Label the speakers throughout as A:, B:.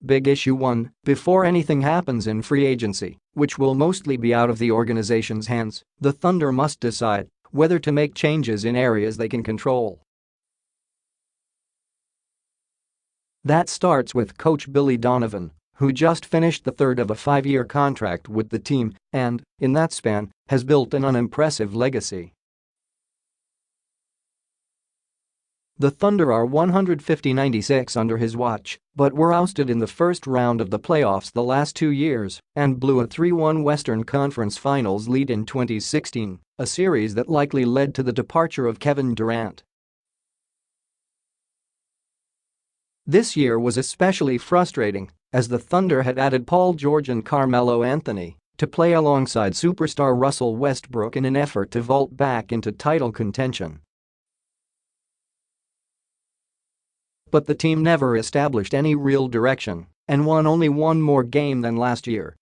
A: Big Issue 1. Before anything happens in free agency, which will mostly be out of the organization's hands, the Thunder must decide whether to make changes in areas they can control. That starts with coach Billy Donovan, who just finished the third of a 5-year contract with the team and, in that span, has built an unimpressive legacy. The Thunder are 150-96 under his watch, but were ousted in the first round of the playoffs the last 2 years and blew a 3-1 Western Conference Finals lead in 2016, a series that likely led to the departure of Kevin Durant. This year was especially frustrating, as the Thunder had added Paul George and Carmelo Anthony to play alongside superstar Russell Westbrook in an effort to vault back into title contention. But the team never established any real direction and won only one more game than last year.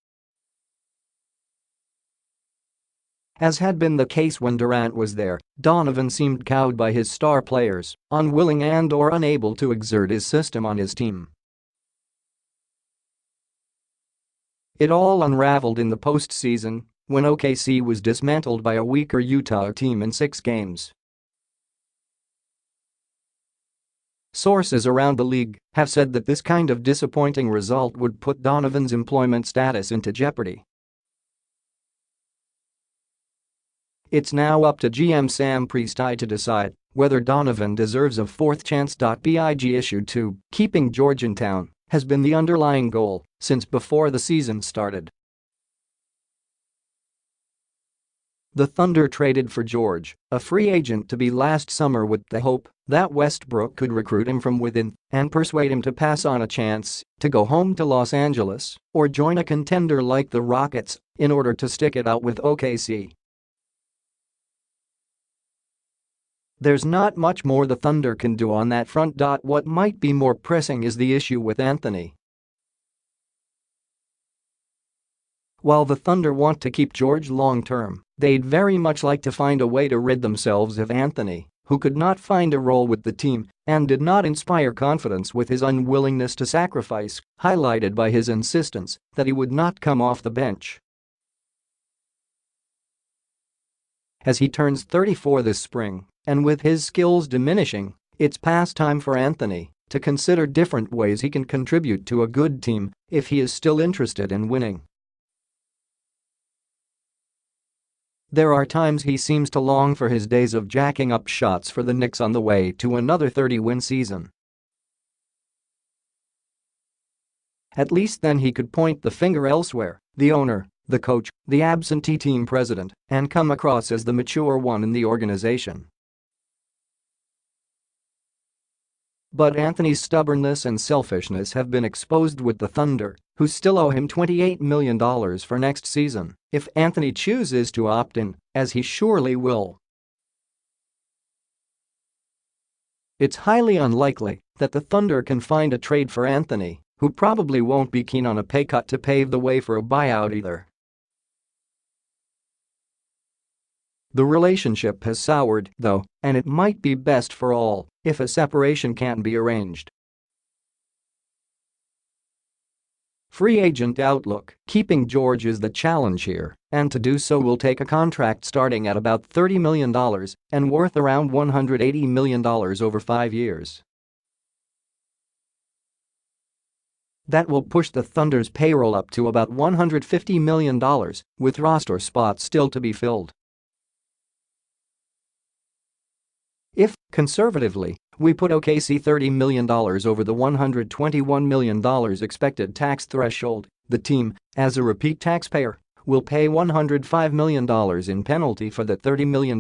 A: As had been the case when Durant was there, Donovan seemed cowed by his star players, unwilling and/or unable to exert his system on his team. It all unraveled in the postseason when OKC was dismantled by a weaker Utah team in 6 games. Sources around the league have said that this kind of disappointing result would put Donovan's employment status into jeopardy. It's now up to GM Sam Presti to decide whether Donovan deserves a 4th chance. Big Issue 2. Keeping George in town has been the underlying goal since before the season started. The Thunder traded for George, a free agent to be last summer, with the hope that Westbrook could recruit him from within and persuade him to pass on a chance to go home to Los Angeles or join a contender like the Rockets in order to stick it out with OKC. There's not much more the Thunder can do on that front. What might be more pressing is the issue with Anthony. While the Thunder want to keep George long-term, they'd very much like to find a way to rid themselves of Anthony, who could not find a role with the team and did not inspire confidence with his unwillingness to sacrifice, highlighted by his insistence that he would not come off the bench. As he turns 34 this spring, and with his skills diminishing, it's past time for Anthony to consider different ways he can contribute to a good team if he is still interested in winning. There are times he seems to long for his days of jacking up shots for the Knicks on the way to another 30-win season. At least then he could point the finger elsewhere, the owner, the coach, the absentee team president, and come across as the mature one in the organization. But Anthony's stubbornness and selfishness have been exposed with the Thunder, who still owe him $28 million for next season if Anthony chooses to opt in, as he surely will. It's highly unlikely that the Thunder can find a trade for Anthony, who probably won't be keen on a pay cut to pave the way for a buyout either. The relationship has soured, though, and it might be best for all if a separation can be arranged. Free agent outlook. Keeping George is the challenge here, and to do so will take a contract starting at about $30 million and worth around $180 million over 5 years. That will push the Thunder's payroll up to about $150 million, with roster spots still to be filled. If, conservatively, we put OKC $30 million over the $121 million expected tax threshold, the team, as a repeat taxpayer, will pay $105 million in penalty for the $30 million.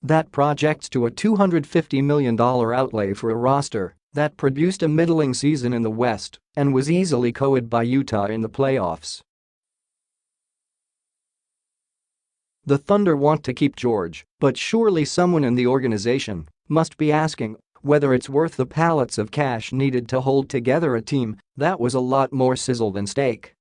A: That projects to a $250 million outlay for a roster that produced a middling season in the West and was easily coed by Utah in the playoffs. The Thunder want to keep George, but surely someone in the organization must be asking whether it's worth the pallets of cash needed to hold together a team that was a lot more sizzle than steak.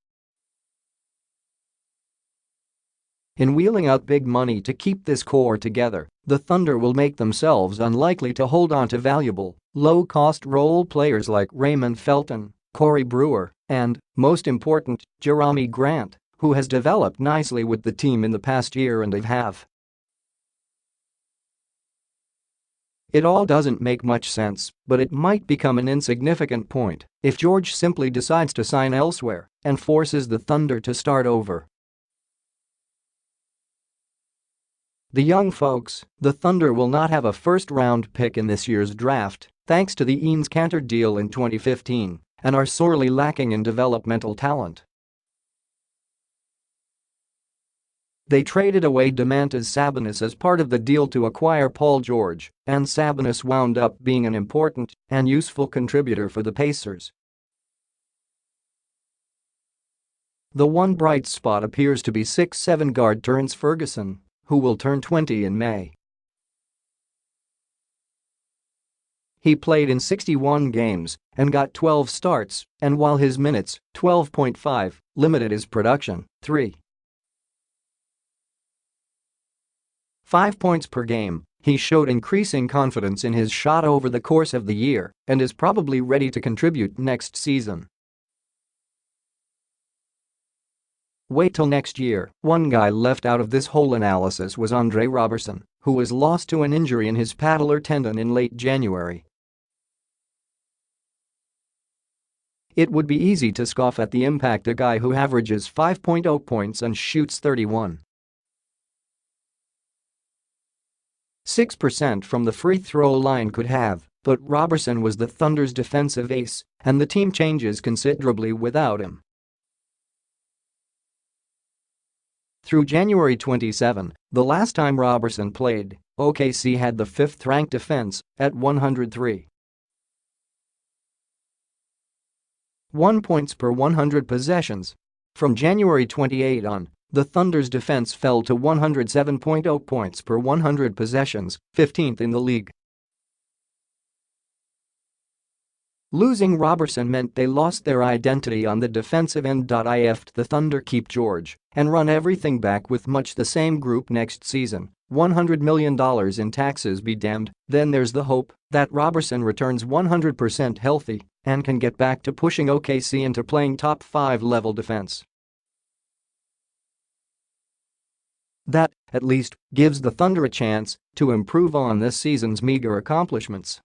A: In wheeling out big money to keep this core together, the Thunder will make themselves unlikely to hold on to valuable, low-cost role players like Raymond Felton, Corey Brewer, and, most important, Jerami Grant, who has developed nicely with the team in the past year and a half. It all doesn't make much sense, but it might become an insignificant point if George simply decides to sign elsewhere and forces the Thunder to start over. The young folks, the Thunder will not have a first-round pick in this year's draft, thanks to the Enes Kanter deal in 2015, and are sorely lacking in developmental talent. They traded away Domantas Sabonis as part of the deal to acquire Paul George, and Sabonis wound up being an important and useful contributor for the Pacers. The one bright spot appears to be 6'7" guard Terrence Ferguson, who will turn 20 in May. He played in 61 games and got 12 starts, and while his minutes, 12.5, limited his production, 3.5 points per game, he showed increasing confidence in his shot over the course of the year and is probably ready to contribute next season. Wait till next year. One guy left out of this whole analysis was Andre Roberson, who was lost to an injury in his patellar tendon in late January. It would be easy to scoff at the impact a guy who averages 5.0 points and shoots 31.6% from the free throw line could have, but Roberson was the Thunder's defensive ace, and the team changes considerably without him. Through January 27, the last time Roberson played, OKC had the fifth-ranked defense at 101 points per 100 possessions. From January 28 on, the Thunder's defense fell to 107.0 points per 100 possessions, 15th in the league. Losing Roberson meant they lost their identity on the defensive end. If the Thunder keep George and run everything back with much the same group next season, $100 million in taxes be damned, then there's the hope that Roberson returns 100% healthy and can get back to pushing OKC into playing top 5 level defense. That, at least, gives the Thunder a chance to improve on this season's meager accomplishments.